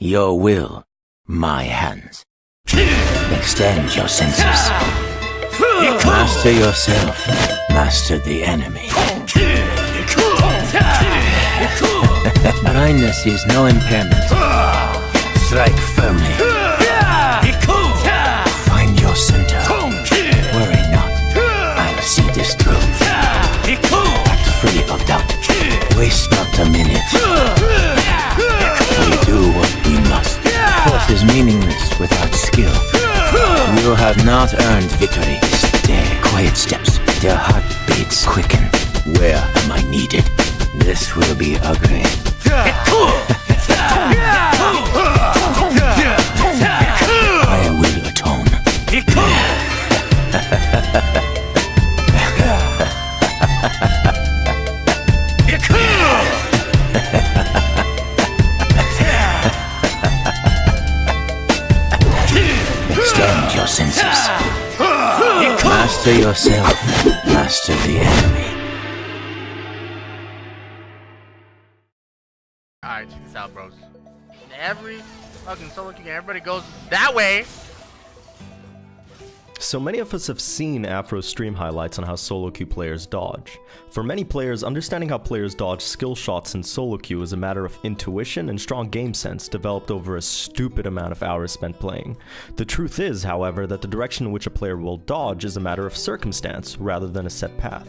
Your will, my hands. Extend your senses. Master yourself, master the enemy. Blindness is no impairment. Strike firmly. Find your center. Worry not, I'll see this through. Act free of doubt. Waste not a minute. We do what we must. Force is meaningless without skill. You have not earned victory this day. Quiet steps, their heartbeats quicken. Where am I needed? This will be ugly. I will atone. Extend your senses. Master yourself, master the enemy. Alright, check this out, bros. Every fucking solo queue game, everybody goes that way. So many of us have seen Afro's stream highlights on how solo queue players dodge. For many players, understanding how players dodge skill shots in solo queue is a matter of intuition and strong game sense developed over a stupid amount of hours spent playing. The truth is, however, that the direction in which a player will dodge is a matter of circumstance rather than a set path.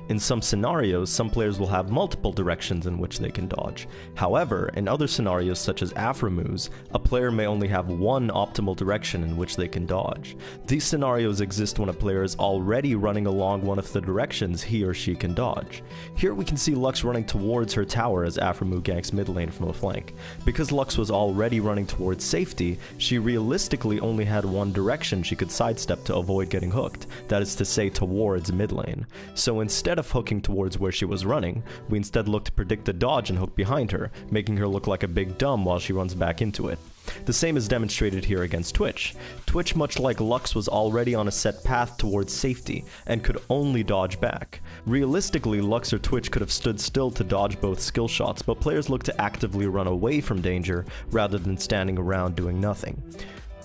In some scenarios, some players will have multiple directions in which they can dodge. However, in other scenarios such as Afro moves, a player may only have one optimal direction in which they can dodge. These scenarios exist when a player is already running along one of the directions he or she can dodge. Here we can see Lux running towards her tower as Aphromoo ganks mid lane from a flank. Because Lux was already running towards safety, she realistically only had one direction she could sidestep to avoid getting hooked, that is to say towards mid lane. So instead of hooking towards where she was running, we instead look to predict the dodge and hook behind her, making her look like a big dumb while she runs back into it. The same is demonstrated here against Twitch. Twitch, much like Lux, was already on a set path towards safety, and could only dodge back. Realistically, Lux or Twitch could have stood still to dodge both skill shots, but players look to actively run away from danger, rather than standing around doing nothing.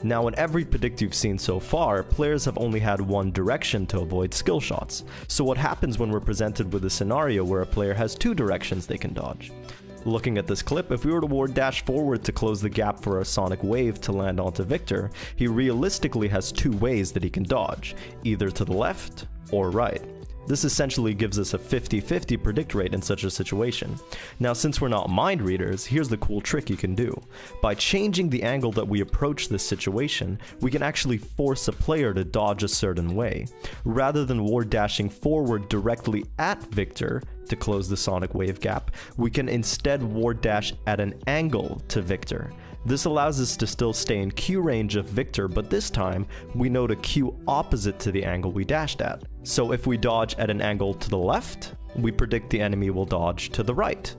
Now, in every predict you've seen so far, players have only had one direction to avoid skill shots. So what happens when we're presented with a scenario where a player has two directions they can dodge? Looking at this clip, if we were to ward dash forward to close the gap for a sonic wave to land onto Victor, he realistically has two ways that he can dodge, either to the left or right. This essentially gives us a 50-50 predict rate in such a situation. Now, since we're not mind readers, here's the cool trick you can do. By changing the angle that we approach this situation, we can actually force a player to dodge a certain way. Rather than ward dashing forward directly at Victor to close the sonic wave gap, we can instead ward dash at an angle to Victor. This allows us to still stay in Q range of Victor, but this time, we know to Q opposite to the angle we dashed at. So if we dodge at an angle to the left, we predict the enemy will dodge to the right.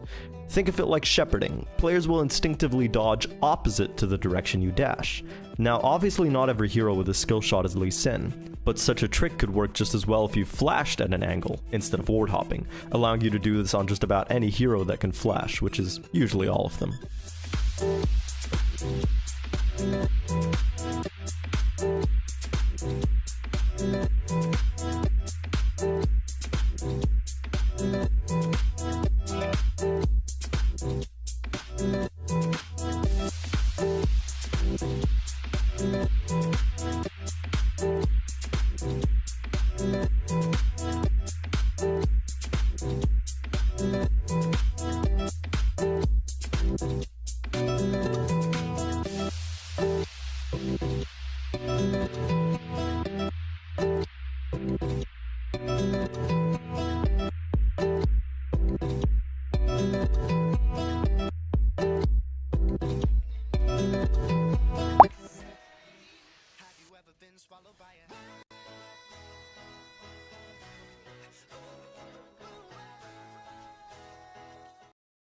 Think of it like shepherding. Players will instinctively dodge opposite to the direction you dash. Now, obviously not every hero with a skill shot is Lee Sin, but such a trick could work just as well if you flashed at an angle instead of ward hopping, allowing you to do this on just about any hero that can flash, which is usually all of them. Thank you.